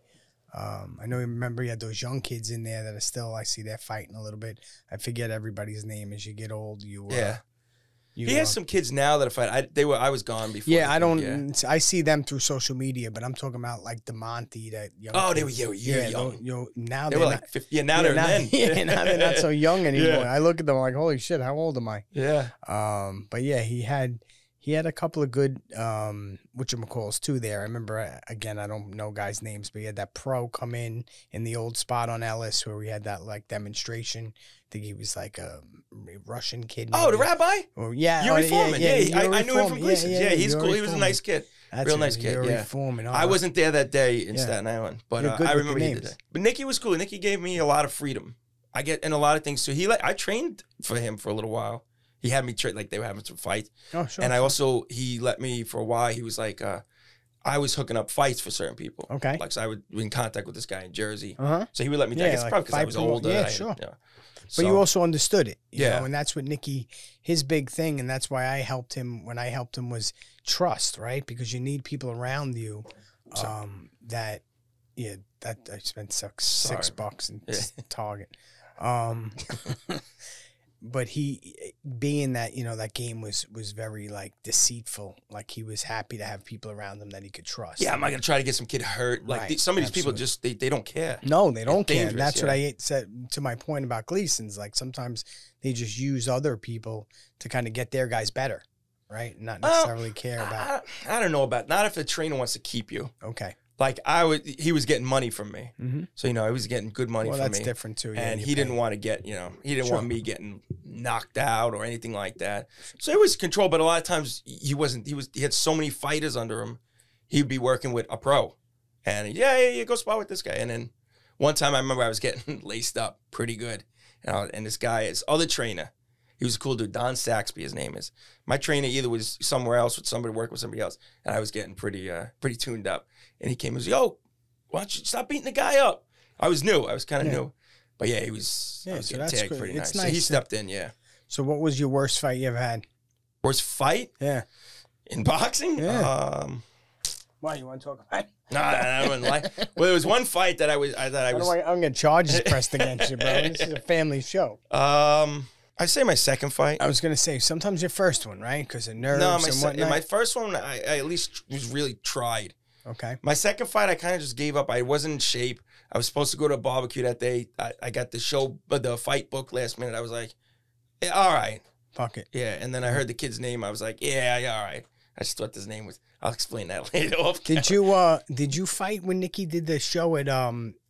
I remember he had those young kids in there that are still, I see they're fighting a little bit. I forget everybody's name as you get old. He has some kids now that fight. I was gone before. Yeah, I see them through social media, but I'm talking about like DeMonte, that young. Oh, kid. they were young. Now they were like 50. Yeah, now they're men. Yeah, now they're not so young anymore. Yeah. I look at them like, holy shit, how old am I? Yeah. But yeah, he had a couple of good whatchamacalls too there. I remember, again, I don't know guys' names, but he had that pro come in the old spot on Ellis where we had that like demonstration. I think he was like a Russian kid. Oh, the rabbi? Or, yeah. Yuri Foreman. Yeah, I knew him from Foreman. Gleason's. Yeah, he's Yuri cool. He was a nice kid. That's Real nice kid, Yuri yeah. Foreman. I wasn't there that day in Yeah. Staten Island, but You're good I with the remember he did names. that. But Nicky was cool. Nicky gave me a lot of freedom. I get in a lot of things too. I trained for him for a little while. He had me train, like they were having some fights. Oh, sure. And he let me for a while. He was like, I was hooking up fights for certain people. Okay. Like, so I would be in contact with this guy in Jersey. Uh-huh. So he would let me. Yeah, I guess like probably because I fight was promote- older. yeah, sure. Yeah. But you also understood it. You Yeah. know, and that's what Nicky, his big thing, and that's why I helped him when I helped him was trust, right? Because you need people around you that I spent $6 in Target. But he, being that, you know, that game was very like deceitful. Like he was happy to have people around him that he could trust. Yeah, I'm not gonna try to get some kid hurt. Like Right, some of these people absolutely. just they don't care. No, they don't care. And dangerous, that's what I said to my point about Gleason's. Like sometimes they just use other people to kind of get their guys better, right? Not necessarily care about. I don't know about not if the trainer wants to keep you. Okay. Like he was getting money from me, so you know I was getting good money Well, from me. that's different too. Yeah, And you he pay. didn't want to get, you know, he didn't Sure. want me getting knocked out or anything like that. So it was control, but a lot of times he had so many fighters under him. He'd be working with a pro, and yeah, go spar with this guy. And then one time I remember I was getting laced up pretty good, and this guy, his other trainer, he was a cool dude, Don Saxby, his name is. My trainer either was somewhere else with somebody working with somebody else, and I was getting pretty tuned up. And he came and was, yo, why don't you stop beating the guy up? I was new. I was kind of new. But yeah, I was so getting that's tagged good. pretty It's nice. So he nice stepped in, yeah. So what was your worst fight you ever had? Worst fight Yeah. in boxing? Yeah. Why, you want to talk about it? No, I wouldn't lie. Well, there was one fight that I was. I'm going to charges pressed against you, bro. This is a family show. I'd say my second fight. I was going to say, sometimes your first one, right? Because of nerves and whatnot. My first one, I at least was really tried. Okay. My second fight, I kind of just gave up. I wasn't in shape. I was supposed to go to a barbecue that day. I got the fight book last minute. I was like, yeah, all right. Fuck it. Yeah, and then I heard the kid's name. I was like, yeah, all right. I just thought his name was. I'll explain that later. Did you fight when Nicky did the show at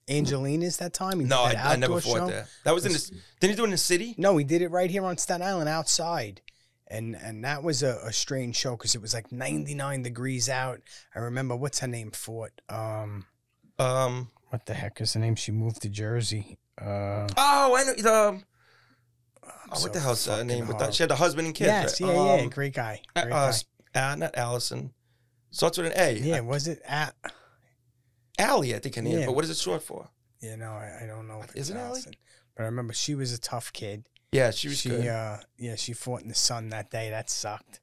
Angelina's that time? No, I never fought there. That was in the. Didn't he do it in the city? No, he did it right here on Staten Island outside. And that was a strange show because it was like 99 degrees out. I remember, what's her name fought? What the heck is her name? She moved to Jersey. Oh, I know. What so the hell's her name? horrible. She had the husband and kids. Yes, right? yeah. Great guy. Great guy. Not Allison. Starts with an A. Yeah, was it at? Allie, I think her name. Yeah. But what is it short for? Yeah, no, I don't know if it's Isn't it Allie? Allison. But I remember she was a tough kid. Yeah, she was good. She fought in the sun that day. That sucked.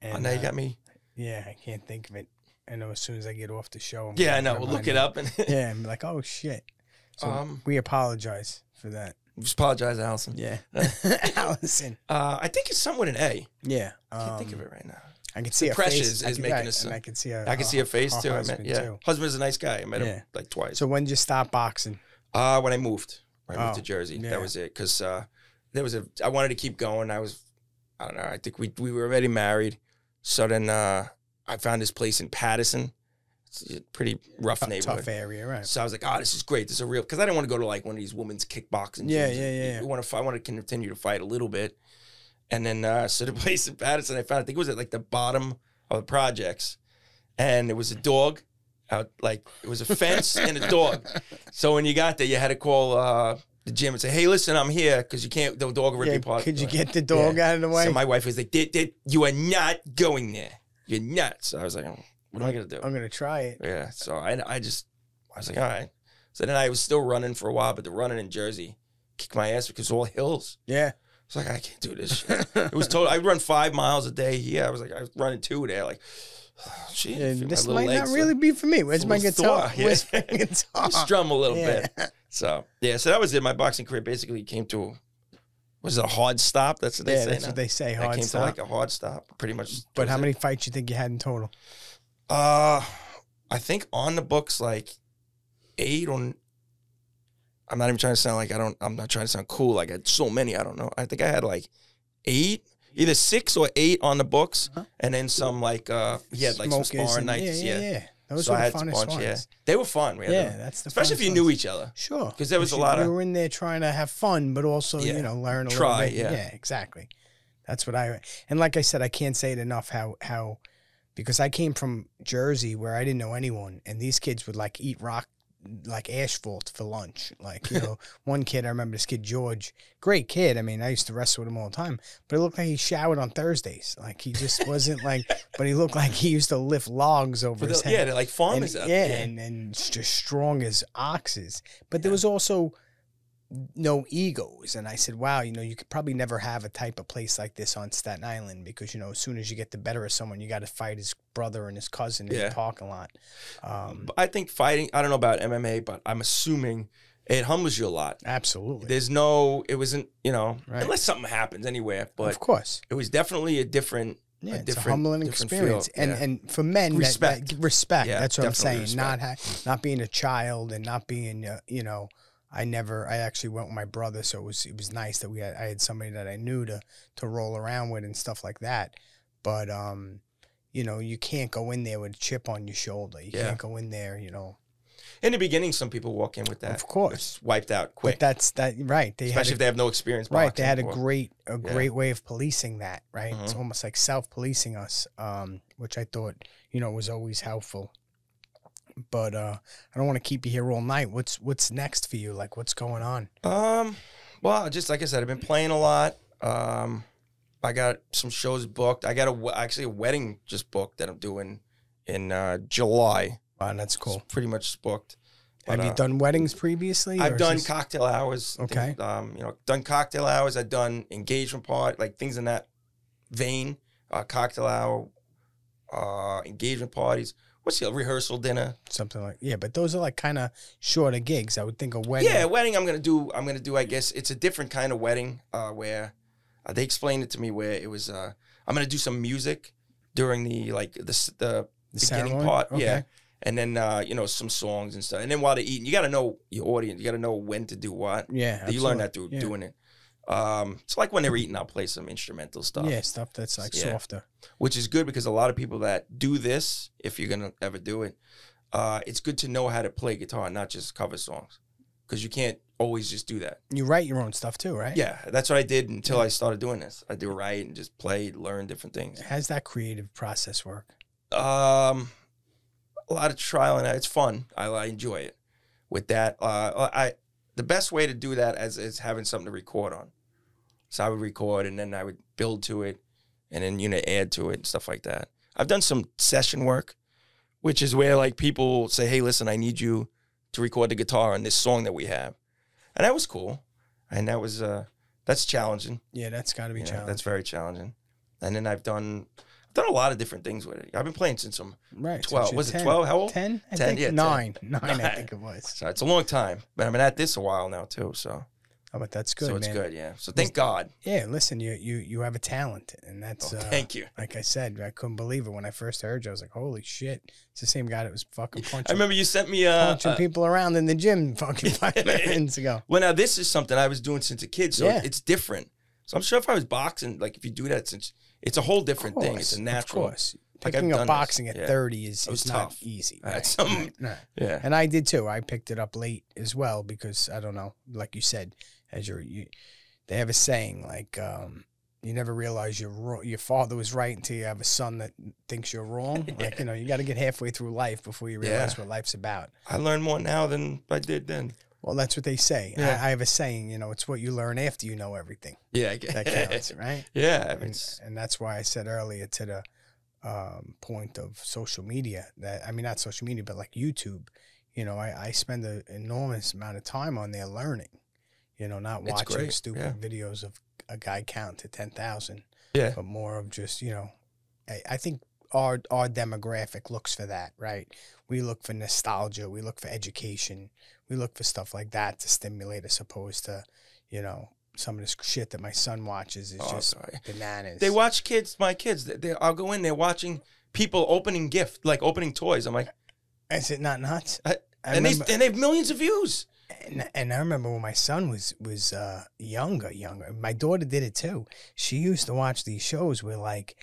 And now you got me. Yeah, I can't think of it. I know as soon as I get off the show. Yeah, I know. We'll look it up. And yeah, I'm like, oh shit. So we apologize for that. Just apologize, Allison. Yeah, Allison. I think it's something with an A. Yeah, I can't think of it right now. I can see her Precious face. is making us. And I can see her. I can see her face too. Husband, yeah. too. Husband's a nice guy. I met him like twice. So when did you stop boxing? When I moved. When I moved to Jersey. yeah. That was it. Because I wanted to keep going. I don't know. I think we were already married. So then I found this place in Patterson. It's a pretty rough neighborhood. Tough area, right? So I was like, this is great. This is a real, because I didn't want to go to like one of these women's kickboxing gyms. Yeah. I want to continue to fight a little bit. And then, so the place in Patterson, I found, I think it was at like the bottom of the projects. And there was a dog out, like it was a fence and a dog. So when you got there, you had to call the gym and say, hey, listen, I'm here, because you can't, the dog will rip you apart. Could you get the dog out of the way? So my wife was like, you are not going there. You're not. So I was like, what am I going to do? I'm going to try it. Yeah. So I was like, all right. So then I was still running for a while, but the running in Jersey kicked my ass because it was all hills. Yeah. It's like, I can't do this shit. It was total. I run 5 miles a day. Yeah. I was running 2 there. Like, shit. Yeah, this might not really be for me. Where's my guitar? Yeah. Where's my guitar? Strum a little bit. So, yeah. So that was it. My boxing career basically came to, was it a hard stop? That's what they say. That's what they say. Hard I came stop. to like a hard stop, pretty much. But how many fights you think you had in total? I think on the books like 8 on. I'm not even trying to sound like I'm not trying to sound cool. Like I had so many. I don't know. I think I had like 8, either 6 or 8 on the books, and then some like he had like some sparring nights. Yeah. Those so were I the had funnest a bunch. ones. Yeah, they were fun. That's the especially if you funnest knew ones. each other. Sure, because there was a lot of. You were in there trying to have fun, but also learn a little bit. Yeah, exactly. That's what and like I said, I can't say it enough how because I came from Jersey where I didn't know anyone, and these kids would like eat rock, like asphalt for lunch. Like, you know, one kid, I remember this kid, George, great kid. I mean, I used to wrestle with him all the time, but it looked like he showered on Thursdays. Like, he just wasn't like, but he looked like he used to lift logs over his head. Yeah, they're like farmers and, out yeah, there. and just strong as oxes. But there was also no egos. And I said, wow, you know, you could probably never have a type of place like this on Staten Island, because, you know, as soon as you get the better of someone, you got to fight his brother and his cousin in the parking lot. But I think fighting, I don't know about MMA, but I'm assuming it humbles you a lot. Absolutely. There's no, it wasn't, you know, unless something happens anywhere, but of course, it was definitely a different, yeah, it's a humbling experience. Feel. And for men, respect. Respect. Yeah, that's what I'm saying. Respect. Not being a child and not being, you know, I actually went with my brother, so it was nice that I had somebody that I knew to roll around with and stuff like that. But you know, you can't go in there with a chip on your shoulder. You can't go in there, you know. In the beginning, some people walk in with that. Of course, it's wiped out quick. But that's right. Especially if they have no experience. Right, they had a great way of policing that. Right, Mm-hmm. It's almost like self-policing us, which I thought, you know, was always helpful. But I don't want to keep you here all night. What's next for you? Like, what's going on? Well, just like I said, I've been playing a lot. I got some shows booked. I got actually a wedding just booked that I'm doing in July. Wow, that's cool. It's pretty much booked. Have you done weddings previously? I've done cocktail hours. Okay. You know, done cocktail hours. I've done engagement part, like things in that vein. Cocktail hour, engagement parties. What's the rehearsal dinner? Something like, yeah, but those are like kind of shorter gigs. I would think a wedding. Yeah, wedding. I'm gonna do. I guess it's a different kind of wedding where they explained it to me where it was. I'm gonna do some music during the beginning ceremony? part. Okay. Yeah, and then you know, some songs and stuff. And then while they're eating, you got to know your audience. You got to know when to do what. Yeah, you learn that through doing it. It's like when they're eating, I'll play some instrumental stuff. Yeah, stuff that's like softer. Which is good because a lot of people that do this, if you're going to ever do it, it's good to know how to play guitar, not just cover songs. Because you can't always just do that. You write your own stuff too, right? Yeah, that's what I did until I started doing this. I do write and just play, learn different things. How's that creative process work? A lot of trial and it's fun. I enjoy it. With that, the best way to do that is having something to record on. So I would record and then I would build to it and then, you know, add to it and stuff like that. I've done some session work, which is where like people say, hey, listen, I need you to record the guitar on this song that we have. And that was cool. And that was, that's challenging. Yeah, that's got to be challenging. That's very challenging. And then I've done a lot of different things with it. I've been playing since I'm 12. Was 10. It 12? How old? 10? 10, think yeah. 9. 9, I think it was. So it's a long time. But I've been at this a while now, too. So. Oh, but that's good, so it's man. good, yeah. So thank God. Yeah, listen, you have a talent, and that's thank you. Like I said, I couldn't believe it when I first heard you. I was like, holy shit, it's the same guy that was fucking punching. I remember you sent me punching people around in the gym fucking 5 minutes ago. Well, now this is something I was doing since a kid, so it's different. So I'm sure if I was boxing, like if you do that, since it's a whole different thing. It's a natural. Of course. Picking up boxing at 30 is not easy. Right? Yeah. And I did too. I picked it up late as well because, I don't know, like you said, they have a saying like, you never realize your father was right until you have a son that thinks you're wrong. Like, you know, you got to get halfway through life before you realize what life's about. I learned more now than I did then. Well, that's what they say. Yeah. I have a saying, you know, it's what you learn after you know everything. Yeah. That counts, right? Yeah. And that's why I said earlier to the point of social media that, I mean, not social media, but like YouTube, you know, I spend an enormous amount of time on there learning, you know, not watching stupid videos of a guy count to 10,000, but more of just, you know, I think our demographic looks for that, right? We look for nostalgia. We look for education. We look for stuff like that to stimulate us, opposed to, you know, some of this shit that my son watches is just bananas. They watch my kids. I'll go in there watching people opening opening toys. I'm like, is it not nuts? And they have millions of views. And I remember when my son was younger. My daughter did it too. She used to watch these shows where like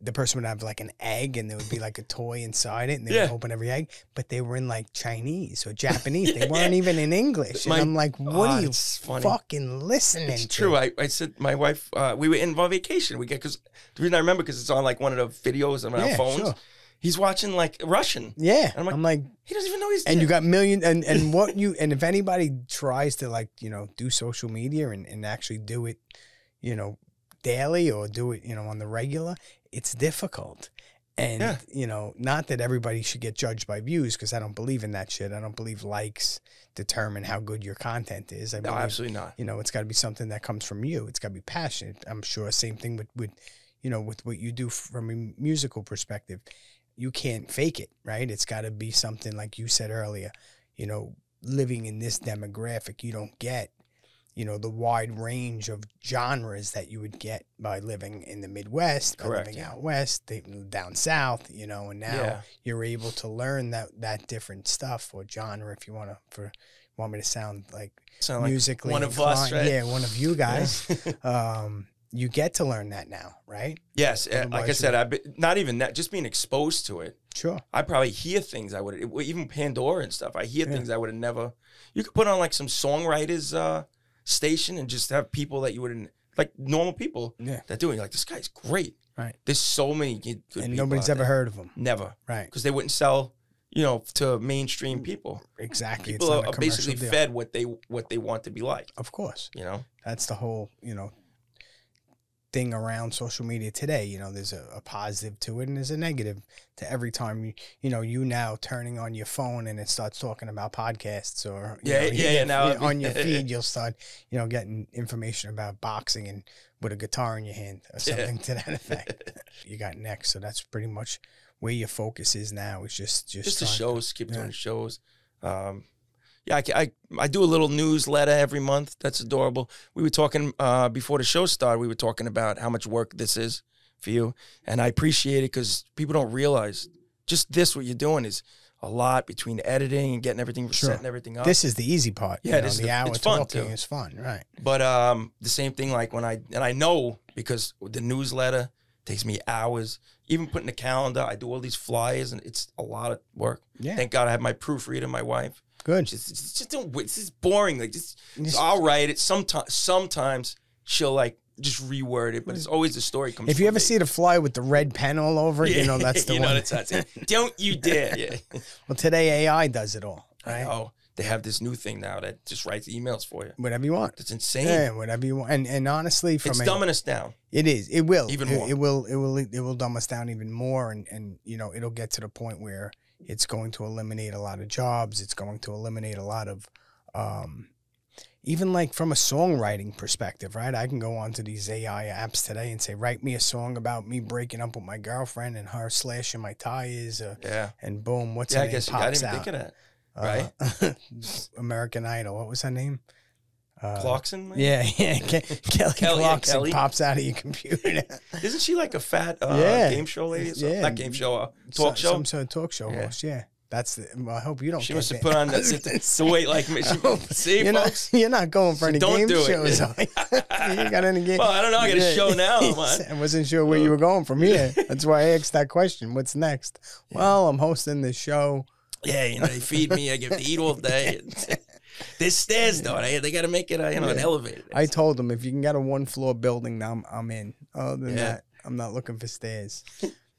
the person would have like an egg and there would be like a toy inside it and they would open every egg, but they were in like Chinese or Japanese. They weren't even in English. And I'm like, what are you fucking listening to? It's true. I said, my wife, we were in on vacation. Because the reason I remember, because it's on like one of the videos on our phones. Sure. He's watching like Russian. Yeah. And I'm like, he doesn't even know he's there. And you got millions. And what you, and if anybody tries to like, you know, do social media and actually do it, you know, daily or do it, you know, on the regular, it's difficult. And, you know, not that everybody should get judged by views, because I don't believe in that shit. I don't believe likes determine how good your content is. No, absolutely not. You know, it's got to be something that comes from you. It's got to be passionate. I'm sure same thing with, you know, with what you do from a musical perspective. You can't fake it, right? It's got to be something like you said earlier, you know, living in this demographic, you don't get, you know, the wide range of genres that you would get by living in the Midwest, by living out west, down south, you know, and now you're able to learn that different stuff or genre if you want me to sound like musically one of us, right? Yeah, one of you guys. You get to learn that now, right? Yes. Like I said, not even that, just being exposed to it. Sure. I probably hear things I would, even Pandora and stuff, I hear things I would have never, you could put on like some songwriters station and just have people that you wouldn't, like normal people that do it. You're like, this guy's great. Right. There's so many good people. And nobody's ever heard of them. Never. Right. Because they wouldn't sell, you know, to mainstream people. Exactly. People are basically fed what they want to be like. Of course. You know? That's the whole, you know, thing around social media today. You know, there's a positive to it and there's a negative to every time you now turning on your phone and it starts talking about podcasts or now on your feed you'll start, you know, getting information about boxing and with a guitar in your hand or something to that effect. You got next, so that's pretty much where your focus is now. Is just the shows, keep doing the shows. Yeah, I do a little newsletter every month. That's adorable. We were talking before the show started. We were talking about how much work this is for you, and I appreciate it because people don't realize just this. What you're doing is a lot between editing and getting everything setting everything up. This is the easy part. Yeah, this is the hour talking is fun, right? But the same thing like when I know because the newsletter takes me hours. Even putting the calendar, I do all these flyers, and it's a lot of work. Yeah. Thank God I have my proofreader, my wife. Good. Just don't. This is boring. Like I'll write it. Sometimes she'll like just reword it, but it's always the story comes. If you ever see the flyer with the red pen all over it, you know that's the one. That's it. Don't you dare. Yeah. Well, today AI does it all. Right? Oh, they have this new thing now that just writes emails for you. Whatever you want. It's insane. Yeah, whatever you want. And honestly, it's dumbing us down. It is. It will. Even more. It will dumb us down even more, and you know it'll get to the point where it's going to eliminate a lot of jobs. It's going to eliminate a lot of, even like from a songwriting perspective, right? I can go onto these AI apps today and say, write me a song about me breaking up with my girlfriend and her slashing my tires. And boom, what's her name? I guess I didn't think of that. Right? American Idol. What was her name? Clarkson? Maybe? Yeah. Kelly Clarkson pops out of your computer. Isn't she like a fat game show lady? Not game show, talk show? Some sort of talk show host, That's I hope you don't. She must have put on the weight like me. See, folks? You're not going for any game shows. You got any game? Well, I don't know. I got a show now. I wasn't sure where you were going from here. That's why I asked that question. What's next? Yeah. Well, I'm hosting this show. Yeah, you know, they feed me. I give to eat all day. There's stairs though. They got to make it, an elevator. I told them if you can get a 1-floor building, now I'm in. Other than that, I'm not looking for stairs.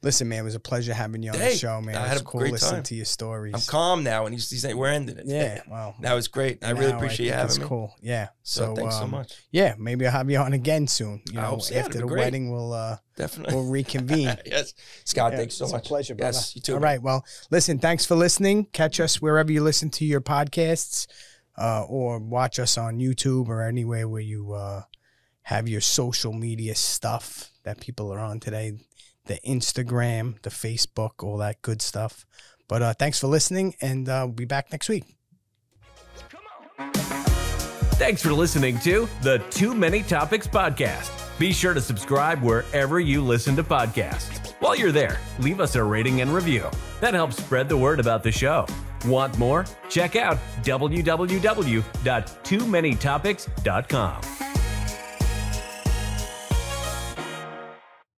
Listen, man, it was a pleasure having you on the show, man. I had a cool great listening time. to your stories. I'm calm now, and he's saying we're ending it. Yeah, well, that was great. I really appreciate you having me. Cool. Yeah. So thanks so much. Yeah, maybe I'll have you on again soon. You know, so. After the wedding, we'll definitely reconvene. Yes, Scott, thanks so much. It's a pleasure, brother. Yes, you too. All right. Well, listen, thanks for listening. Catch us wherever you listen to your podcasts, or watch us on YouTube or anywhere where you have your social media stuff that people are on today. The Instagram, the Facebook, all that good stuff. But thanks for listening, and we'll be back next week. Thanks for listening to the Too Many Topics Podcast. Be sure to subscribe wherever you listen to podcasts. While you're there, leave us a rating and review. That helps spread the word about the show. Want more? Check out www.toomanytopics.com.